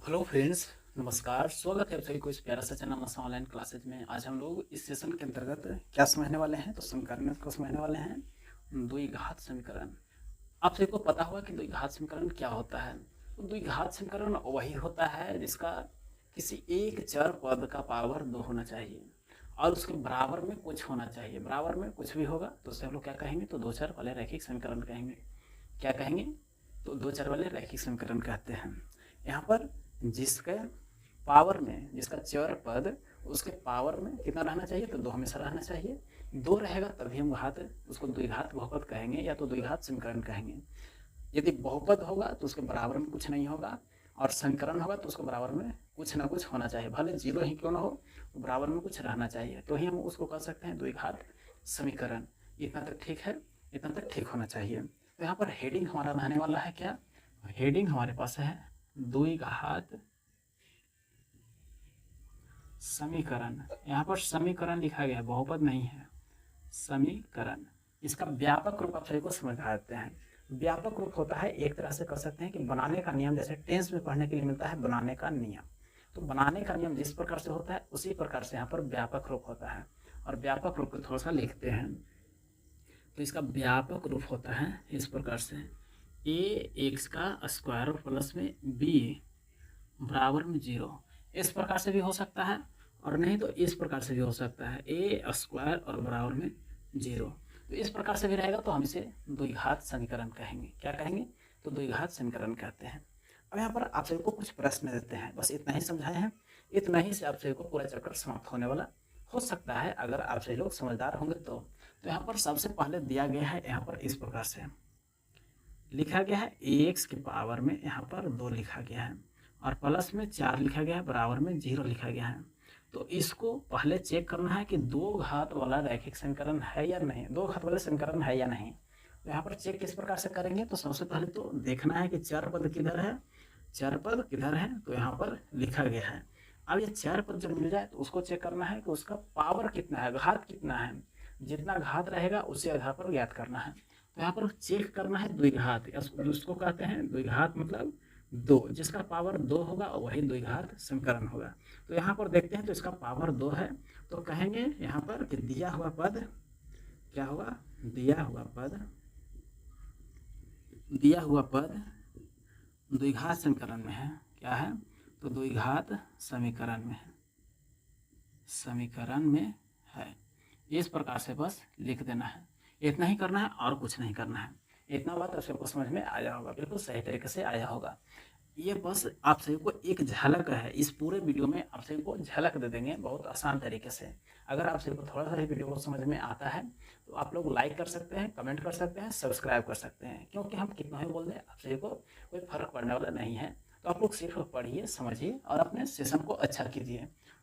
Hello friends, नमस्कार। स्वागत है आप सभी को इस प्यारा सा चैनल आसान ऑनलाइन क्लासेज में। आज हम लोग इस सेशन के अंतर्गत क्या समझने वाले हैं, तो समीकरण को समझने वाले हैं। द्विघात समीकरण। आप सभी को पता होगा कि द्विघात समीकरण क्या होता है। तो द्विघात समीकरण वही होता है जिसका किसी एक चर पद का पावर 2 होना चाहिए और उसके बराबर में कुछ होना चाहिए। बराबर में कुछ भी होगा तो उसे हम लोग क्या कहेंगे, तो दो चर वाले रैखिक समीकरण कहेंगे। क्या कहेंगे, तो दो चर वाले रैखिक समीकरण कहते हैं। यहाँ पर जिसके पावर में, जिसका चर पद उसके पावर में कितना रहना चाहिए, तो 2 हमेशा रहना चाहिए। 2 रहेगा तभी हम घात, उसको द्विघात बहुपद कहेंगे या तो द्विघात समीकरण कहेंगे। यदि बहुपद होगा तो उसके बराबर में कुछ नहीं होगा और समीकरण होगा तो उसके बराबर में कुछ ना कुछ होना चाहिए, भले 0 ही क्यों ना हो, तो बराबर में कुछ रहना चाहिए, तो ही हम उसको कह सकते हैं द्विघात समीकरण। इतना तक ठीक है, इतना तक ठीक होना चाहिए। तो यहाँ पर हेडिंग हमारा रहने वाला है क्या, हेडिंग हमारे पास है द्विघात समीकरण। यहाँ पर समीकरण लिखा गया है, बहुपद नहीं है, समीकरण। इसका व्यापक रूप आप सभी को समझ आते हैं। व्यापक रूप होता है, एक तरह से कह सकते हैं कि बनाने का नियम, जैसे टेंस में पढ़ने के लिए मिलता है बनाने का नियम। तो बनाने का नियम जिस प्रकार से होता है उसी प्रकार से यहाँ पर व्यापक रूप होता है। और व्यापक रूप को थोड़ा सा लिखते हैं, तो इसका व्यापक रूप होता है इस प्रकार से, ए एक्स का स्क्वायर प्लस में बी बराबर में 0। इस प्रकार से भी हो सकता है और नहीं तो इस प्रकार से भी हो सकता है, ए स्क्वायर और बराबर में 0। तो इस प्रकार से भी रहेगा तो हम इसे द्विघात समीकरण कहेंगे। क्या कहेंगे, तो द्विघात समीकरण कहते हैं। अब यहाँ पर आप सभी को कुछ प्रश्न देते हैं, बस इतना ही समझाए हैं। इतना ही से आप सभी को पूरा चैप्टर समाप्त होने वाला हो सकता है, अगर आप सभी लोग समझदार होंगे तो। यहाँ पर सबसे पहले दिया गया है, यहाँ पर इस प्रकार से लिखा गया है, एक्स के पावर में यहाँ पर 2 लिखा गया है और प्लस में 4 लिखा गया है, बराबर में 0 लिखा गया है। तो इसको पहले चेक करना है कि दो घात वाला रैखिक समीकरण है या नहीं, दो घात वाले समीकरण है या नहीं। तो यहाँ पर चेक किस प्रकार से करेंगे, तो सबसे पहले तो देखना है कि चर पद किधर है, चर पद किधर है, तो यहाँ पर लिखा गया है। अब ये चर पद जब मिल जाए तो उसको चेक करना है कि उसका पावर कितना है, घात कितना है। जितना घात रहेगा उसी आधार पर ज्ञात करना है। तो यहाँ पर चेक करना है द्विघात, उसको कहते हैं द्विघात, मतलब 2, जिसका पावर 2 होगा वही द्विघात समीकरण होगा। तो यहाँ पर देखते हैं, तो इसका पावर 2 है, तो कहेंगे यहाँ पर कि दिया हुआ पद क्या होगा, दिया हुआ पद, दिया हुआ पद द्विघात समीकरण में है। क्या है, तो द्विघात समीकरण में है, समीकरण में है। इस प्रकार से बस लिख देना है, इतना ही करना है और कुछ नहीं करना है। इतना बात आप सबको समझ में आया होगा, बिल्कुल सही तरीके से आया होगा। ये बस आप सभी को एक झलक है, इस पूरे वीडियो में आप सभी को झलक दे देंगे बहुत आसान तरीके से। अगर आप सभी को थोड़ा सा वीडियो को समझ में आता है तो आप लोग लाइक कर सकते हैं, कमेंट कर सकते हैं, सब्सक्राइब कर सकते हैं, क्योंकि हम कितना ही बोल दें आप सभी को कोई फर्क पड़ने वाला नहीं है। तो आप लोग सिर्फ पढ़िए, समझिए और अपने सेशन को अच्छा कीजिए।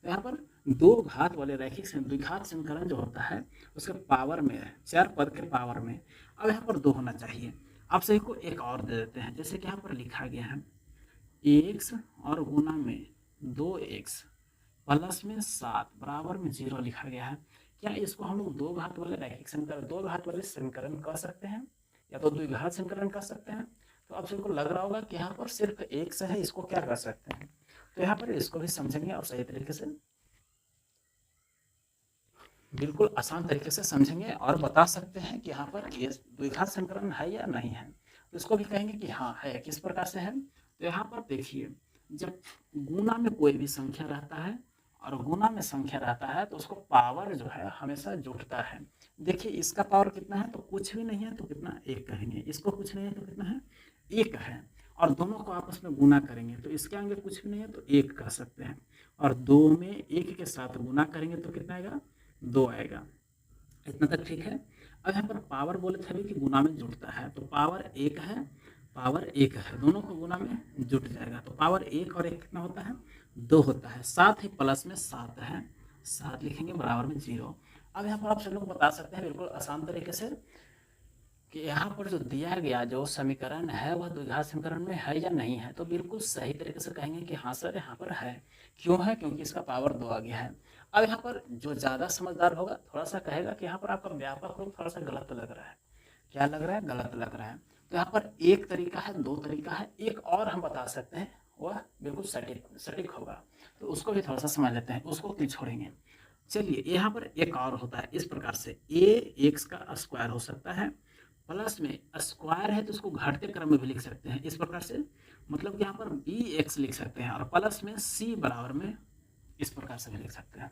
तो यहाँ पर दो घात वाले रैखिक द्विघात समीकरण जो होता है उसके पावर में, चार पद के पावर में, अब यहाँ पर 2 होना चाहिए। आप सभी को एक और दे देते हैं, जैसे कि यहाँ पर लिखा गया है एक्स और गुना में 2x प्लस में 7 बराबर में 0 लिखा गया है। क्या इसको हम लोग दो घात वाले रैखिक समीकरण, दो घात वाले समीकरण कह सकते हैं या तो द्विघात समीकरण कह सकते हैं। तो आप सबको लग रहा होगा कि यहाँ पर सिर्फ एक से है, इसको क्या कर सकते हैं। तो यहाँ पर इसको भी समझेंगे और सही तरीके से, बिल्कुल आसान तरीके से समझेंगे और बता सकते हैं कि यहाँ पर ये द्विघात समीकरण है या नहीं है। तो इसको भी कहेंगे कि हाँ है। किस प्रकार से है, तो यहाँ पर देखिए, जब गुना में कोई भी संख्या रहता है और गुना में संख्या रहता है तो उसको पावर जो है हमेशा जुटता है। देखिए इसका पावर कितना है, तो कुछ भी नहीं है तो कितना, 1 कहेंगे। इसको कुछ नहीं है तो कितना है, 1 है। और दोनों को आपस में गुना करेंगे तो इसके आगे कुछ भी नहीं है तो 1 कह सकते हैं। और 2 में 1 के साथ गुना करेंगे तो कितना आएगा, 2 आएगा। इतना तक ठीक है। अब यहाँ पर पावर बोले थे कि गुना में जुड़ता है, तो पावर 1 है, पावर 1 है, दोनों को गुना में जुट जाएगा। तो पावर 1 और 1 कितना होता है, 2 होता है। 7 ही प्लस में 7 है, 7 लिखेंगे बराबर में 0। अब यहाँ पर आप सब लोग बता सकते हैं बिल्कुल आसान तरीके से कि यहाँ पर जो दिया गया जो समीकरण है वह द्विघात समीकरण में है या नहीं है। तो बिल्कुल सही तरीके से कहेंगे कि हाँ सर यहाँ पर है। क्यों है, क्योंकि इसका पावर 2 आ गया है। अब यहाँ पर जो ज़्यादा समझदार होगा थोड़ा सा कहेगा कि यहाँ पर आपका व्यापक रूप थोड़ा सा गलत लग रहा है। क्या लग रहा है, गलत लग रहा है। तो यहाँ पर एक तरीका है, 2 तरीका है, एक और हम बता सकते हैं वह बिल्कुल सटीक होगा। तो उसको भी थोड़ा सा समझ लेते हैं, उसको क्यों छोड़ेंगे। चलिए यहाँ पर एक और होता है इस प्रकार से, ए एक्स का स्क्वायर हो सकता है, प्लस में स्क्वायर है तो उसको घटते क्रम में भी लिख सकते हैं इस प्रकार से, मतलब कि यहाँ पर बी एक्स लिख सकते हैं और प्लस में सी बराबर में इस प्रकार से भी लिख सकते हैं।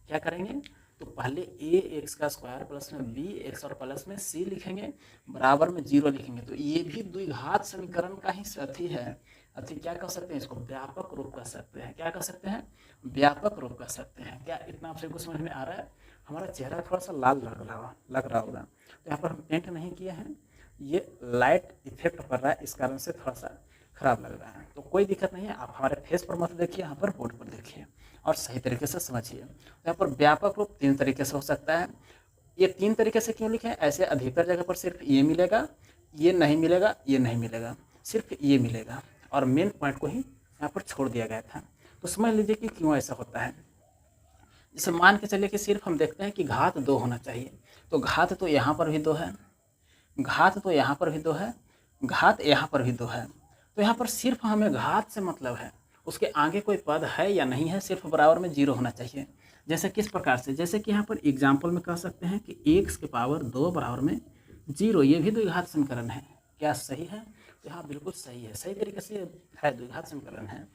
क्या करेंगे, तो पहले ए एक्स का स्क्वायर प्लस में बी एक्स और प्लस में सी लिखेंगे, बराबर में 0 लिखेंगे। तो ये भी द्विघात समीकरण का ही अथी है, अथी क्या कह सकते हैं, इसको व्यापक रूप कह सकते हैं। क्या कह सकते हैं, व्यापक रूप कह सकते हैं। क्या इतना आप सबको समझ में आ रहा है। हमारा चेहरा थोड़ा सा लाल लग रहा होगा, तो यहाँ पर हम पेंट नहीं किए हैं, ये लाइट इफेक्ट पड़ रहा है, इस कारण से थोड़ा सा खराब लग रहा है। तो कोई दिक्कत नहीं है, आप हमारे फेस पर मत देखिए, यहाँ पर बोर्ड पर देखिए और सही तरीके से समझिए। तो यहाँ पर व्यापक रूप 3 तरीके से हो सकता है। ये 3 तरीके से क्यों लिखे हैं, ऐसे अधिकतर जगह पर सिर्फ ये मिलेगा, ये नहीं मिलेगा, ये नहीं मिलेगा, सिर्फ ये मिलेगा और मेन पॉइंट को ही यहाँ पर छोड़ दिया गया था। तो समझ लीजिए कि क्यों ऐसा होता है। जैसे मान के चलिए कि सिर्फ हम देखते हैं कि घात 2 होना चाहिए, तो घात तो यहाँ पर भी 2 है, घात तो यहाँ पर भी 2 है, घात यहाँ पर भी 2 है। तो यहाँ पर सिर्फ हमें घात से मतलब है, उसके आगे कोई पद है या नहीं है, सिर्फ बराबर में 0 होना चाहिए। जैसे किस प्रकार से, जैसे कि यहाँ पर एग्जाम्पल में कह सकते हैं कि x की पावर 2 बराबर में 0, ये भी द्विघात समीकरण है। क्या सही है, तो यहाँ बिल्कुल सही है, सही तरीके से है, द्विघात समीकरण है।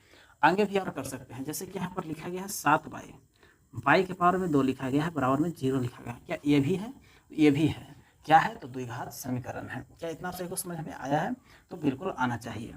आगे भी और कर सकते हैं, जैसे कि यहाँ पर लिखा गया है 7y, y के पावर में 2 लिखा गया है, बराबर में 0 लिखा गया है। क्या ये भी है, ये भी है। क्या है, तो द्विघात समीकरण है। क्या इतना सही को समझ में आया है, तो बिल्कुल आना चाहिए।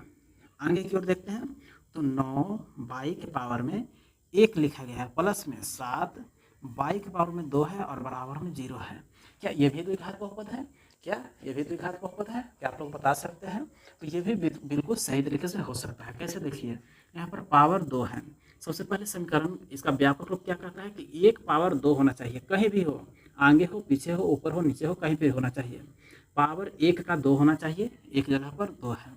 आगे की ओर देखते हैं, तो 9y के पावर में 1 लिखा गया है, प्लस में 7y के पावर में 2 है और बराबर में 0 है। क्या ये भी द्विघात बहुपद है, क्या ये भी द्विघात बहुपद है, क्या आप लोग बता सकते हैं। तो ये भी बिल्कुल सही तरीके से हो सकता है। कैसे, देखिए यहाँ पर पावर 2 है। सबसे पहले समीकरण इसका व्यापक रूप क्या कहता है कि एक पावर 2 होना चाहिए, कहीं भी हो, आगे हो, पीछे हो, ऊपर हो, नीचे हो, कहीं भी होना चाहिए। पावर 1 का 2 होना चाहिए, एक जगह पर 2 है।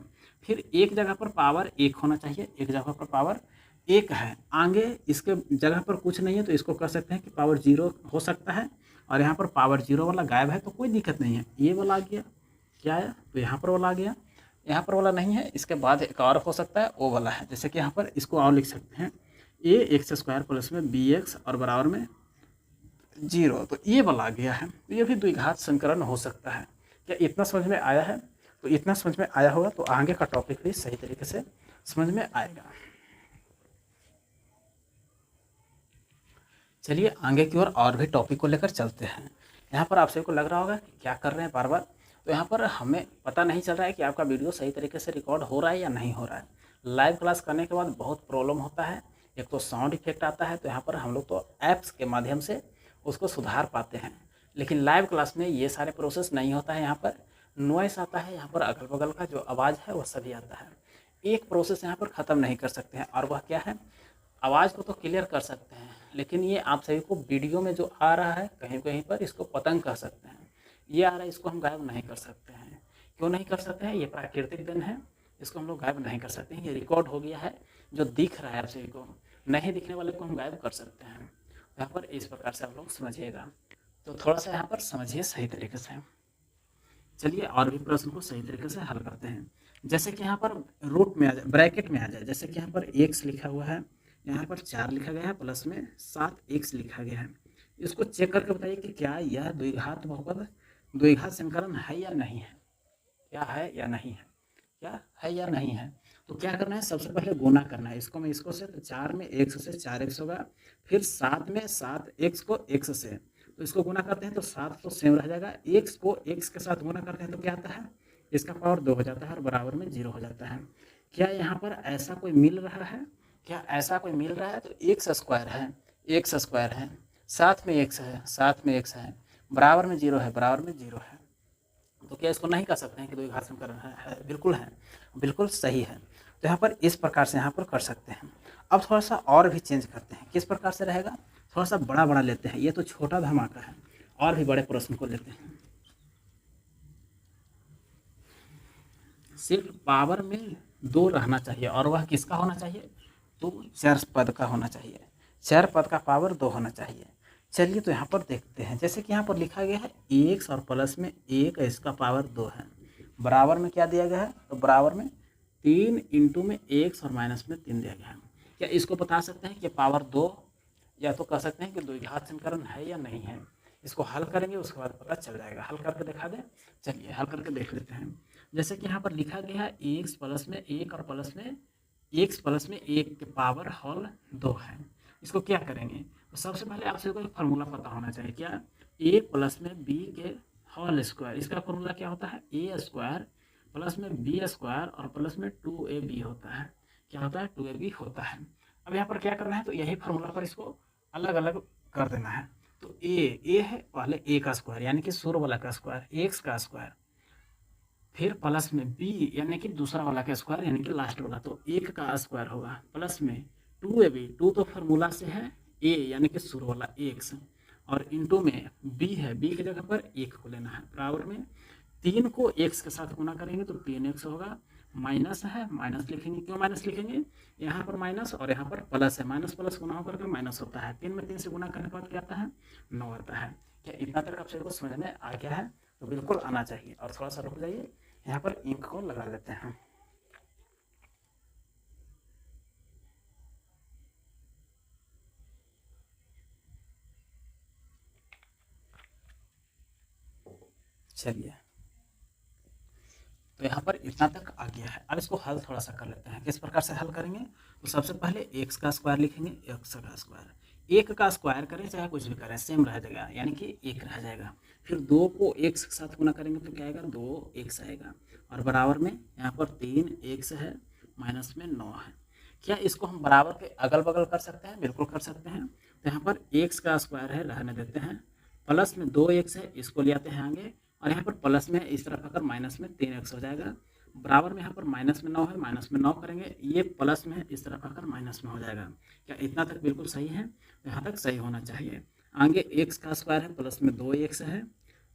फिर एक जगह पर पावर 1 होना चाहिए, एक जगह पर पावर 1 है, आगे इसके जगह पर कुछ नहीं है, तो इसको कह सकते हैं कि पावर 0 हो सकता है। और यहाँ पर पावर 0 वाला गायब है, तो कोई दिक्कत नहीं है, ये वाला आ गया। क्या है, तो यहाँ पर वाला आ गया, यहाँ पर वाला नहीं है, इसके बाद एक और हो सकता है, वो वाला है। जैसे कि यहाँ पर इसको और लिख सकते हैं, ए एक्स स्क्वायर प्लस में बी एक्स और बराबर में 0, तो ये वाला आ गया है। तो ये भी द्विघात समीकरण हो सकता है। क्या इतना समझ में आया है, तो इतना समझ में आया होगा तो आगे का टॉपिक भी सही तरीके से समझ में आएगा। चलिए आगे की ओर और भी टॉपिक को लेकर चलते हैं। यहाँ पर आप सभी को लग रहा होगा कि क्या कर रहे हैं बार बार, तो यहाँ पर हमें पता नहीं चल रहा है कि आपका वीडियो सही तरीके से रिकॉर्ड हो रहा है या नहीं हो रहा है। लाइव क्लास करने के बाद बहुत प्रॉब्लम होता है, एक तो साउंड इफेक्ट आता है, तो यहाँ पर हम लोग तो ऐप्स के माध्यम से उसको सुधार पाते हैं, लेकिन लाइव क्लास में ये सारे प्रोसेस नहीं होता है। यहाँ पर नॉइस आता है, यहाँ पर अगल बगल का जो आवाज़ है वह सभी आता है। एक प्रोसेस यहाँ पर ख़त्म नहीं कर सकते हैं, और वह क्या है, आवाज़ को तो क्लियर कर सकते हैं, लेकिन ये आप सभी को वीडियो में जो आ रहा है कहीं कहीं पर, इसको पतंग कह सकते हैं, ये आ रहा है, इसको हम गायब नहीं कर सकते हैं। क्यों नहीं कर सकते हैं, ये प्राकृतिक देन है, इसको हम लोग गायब नहीं कर सकते हैं। ये रिकॉर्ड हो गया है, जो दिख रहा है आप सभी को, नहीं दिखने वाले को हम गायब कर सकते हैं। यहाँ पर इस प्रकार से आप लोग समझिएगा, तो थोड़ा सा यहाँ पर समझिए सही तरीके से। चलिए और भी प्रश्न को सही तरीके से हल करते हैं। जैसे कि यहाँ पर रूट में आ जाए, ब्रैकेट में आ जाए, जैसे कि यहाँ पर x लिखा हुआ है, यहाँ पर 4 लिखा गया है, प्लस में 7x लिखा गया है। इसको चेक करके बताइए कि क्या यह द्विघात बहुपद, द्विघात समीकरण है या नहीं है, क्या है या नहीं है, क्या है या नहीं है। तो क्या करना है, सबसे पहले गुना करना है इसको में इसको से, तो 4 में x से 4x होगा, फिर 7 में 7x को x से, तो इसको गुना करते हैं तो 7 तो सेम रह जाएगा, x को x के साथ गुना करते हैं तो क्या आता है, इसका पावर 2 हो जाता है और बराबर में 0 हो जाता है। क्या यहाँ पर ऐसा कोई मिल रहा है, क्या ऐसा कोई मिल रहा है, तो x स्क्वायर है, x स्क्वायर है, साथ में x है, साथ में x है, बराबर में 0 है, बराबर में 0 है। तो क्या इसको नहीं कह सकते हैं कि द्विघात समीकरण है, बिल्कुल है, बिल्कुल सही है। तो यहाँ पर इस प्रकार से यहाँ पर कर सकते हैं। अब थोड़ा सा और भी चेंज करते हैं, किस प्रकार से रहेगा, थोड़ा सा बड़ा बड़ा लेते हैं, ये तो छोटा धमाका है, और भी बड़े प्रश्न को लेते हैं। सिर्फ पावर में 2 रहना चाहिए, और वह किसका होना चाहिए, तो चर पद का होना चाहिए, चर पद का पावर 2 होना चाहिए। चलिए तो यहाँ पर देखते हैं, जैसे कि यहाँ पर लिखा गया है x और प्लस में 1 इसका पावर 2 है, बराबर में क्या दिया गया है, तो बराबर में 3 इंटू में एक्स और माइनस में 3 दिया गया है। क्या इसको बता सकते हैं कि पावर 2, या तो कह सकते हैं कि द्विघात समीकरण है या नहीं है। इसको हल करेंगे उसके बाद पता चल जाएगा। हल करके दिखा दें, चलिए हल करके देख लेते हैं। जैसे कि यहाँ पर लिखा गया है एक्स प्लस में 1 और प्लस में एक्स प्लस में 1 के पावर होल 2 है। इसको क्या करेंगे, तो सबसे पहले आपसे कोई फार्मूला पता होना चाहिए। क्या, ए प्लस में बी के होल स्क्वायर, इसका फार्मूला क्या होता है, ए स्क्वायर प्लस में बी स्क्वायर और प्लस में 2ab होता है। क्या होता है, 2ab होता है। अब यहाँ पर क्या करना है, तो यही फार्मूला पर इसको अलग अलग कर देना है। तो ए है पहले ए का स्क्वायर यानी कि शुरू वाला का स्क्वायर, एक्स का स्क्वायर, फिर प्लस में बी यानी कि दूसरा वाला का स्क्वायर यानी कि लास्ट वाला, तो 1 का स्क्वायर होगा, प्लस में 2ab, 2 तो फार्मूला से है ए यानी कि शुरू वाला एक्स, और इंटू में बी है, बी की जगह पर 1 को लेना है, बराबर में 3 को एक्स के साथ गुना करेंगे तो 3x होगा, माइनस है, माइनस लिखेंगे। क्यों माइनस लिखेंगे, यहाँ पर माइनस और यहाँ पर प्लस है, माइनस प्लस गुना होकर के माइनस होता है। 3 में 3 से गुना करने के बाद क्या आता है, 9 आता है। क्या इतना तक आप सभी को समझ में आ गया है, तो बिल्कुल आना चाहिए। और थोड़ा सा रुक जाइए, यहाँ पर इंक को लगा लेते हैं। चलिए, तो यहाँ पर इतना तक आ गया है। अब इसको हल थोड़ा सा कर लेते हैं। किस प्रकार से हल करेंगे, तो सबसे पहले एक्स का स्क्वायर लिखेंगे, एक्स का स्क्वायर, 1 का स्क्वायर करें चाहे कुछ भी करें सेम रह जाएगा यानी कि 1 रह जाएगा। फिर 2 को एक्स के साथ गुना करेंगे तो क्या आएगा, 2x आएगा, और बराबर में यहाँ पर 3x है, माइनस में 9 है। क्या इसको हम बराबर के अगल बगल कर सकते हैं, बिल्कुल कर सकते हैं। तो यहाँ पर एक्स का स्क्वायर है, रहने देते हैं, प्लस में 2x है, इसको ले आते हैं आगे, और यहाँ पर प्लस में इस तरफ आकर माइनस में 3x हो जाएगा, बराबर में यहाँ पर माइनस में 9 है, माइनस में 9 करेंगे, ये प्लस में इस तरफ आकर माइनस में हो जाएगा। क्या इतना तक बिल्कुल सही है, तो यहाँ तक सही होना चाहिए। आगे एक्स का स्क्वायर है, प्लस में 2x है,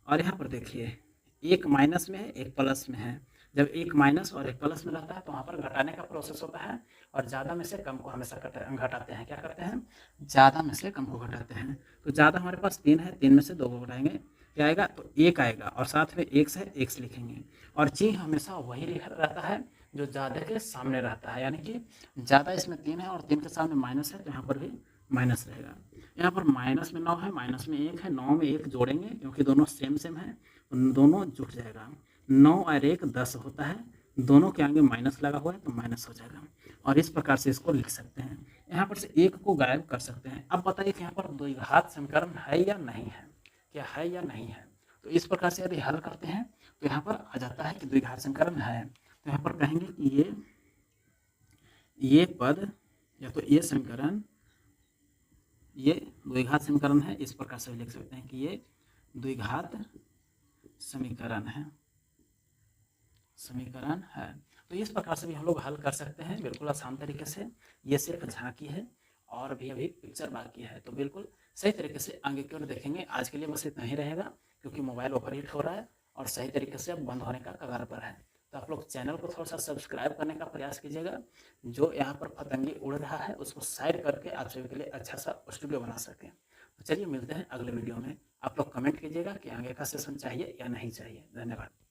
और यहाँ पर देखिए एक माइनस में है, एक प्लस में है। जब एक माइनस और एक प्लस में रहता है तो वहाँ पर घटाने का प्रोसेस होता है, और ज़्यादा में से कम को हमेशा घटाते हैं। क्या करते हैं, ज़्यादा में से कम को घटाते हैं। तो ज़्यादा हमारे पास 3 है, 3 में से 2 को घटाएंगे, क्या आएगा, तो 1 आएगा, और साथ में x है, x लिखेंगे। और चिन्ह हमेशा वही लिखा रहता है जो ज़्यादा के सामने रहता है, यानी कि ज़्यादा इसमें 3 है और 3 के सामने माइनस है, तो यहाँ पर भी माइनस रहेगा। यहाँ पर माइनस में 9 है, माइनस में 1 है, 9 में 1 जोड़ेंगे क्योंकि दोनों सेम सेम है, तो दोनों जुट जाएगा। 9 और 1 10 होता है, दोनों के आगे माइनस लगा हुआ है तो माइनस हो जाएगा, और इस प्रकार से इसको लिख सकते हैं। यहाँ पर से 1 को गायब कर सकते हैं। अब बताइए कि यहाँ पर द्विघात समीकरण है या नहीं है, क्या है या नहीं है। तो इस प्रकार से यदि हल करते हैं तो यहाँ पर आ जाता है कि द्विघात समीकरण है। तो यहाँ पर कहेंगे कि ये पद या तो ये समीकरण, ये द्विघात समीकरण है, इस प्रकार से लिख सकते हैं कि ये द्विघात समीकरण है, समीकरण है। तो इस प्रकार से भी हम लोग हल कर सकते हैं बिल्कुल आसान तरीके से। ये सिर्फ झांकी है और भी अभी पिक्चर बाकी है, तो बिल्कुल सही तरीके से आगे की ओर देखेंगे। आज के लिए बस इतना ही रहेगा, क्योंकि मोबाइल ओवरहीट हो रहा है और सही तरीके से अब बंद होने का कगार पर है। तो आप लोग चैनल को थोड़ा सा सब्सक्राइब करने का प्रयास कीजिएगा। जो यहाँ पर पतंगी उड़ रहा है उसको साइड करके आप सभी के लिए अच्छा सा स्टूडियो बना सकें। तो चलिए मिलते हैं अगले वीडियो में। आप लोग कमेंट कीजिएगा कि आगे का सेशन चाहिए या नहीं चाहिए। धन्यवाद।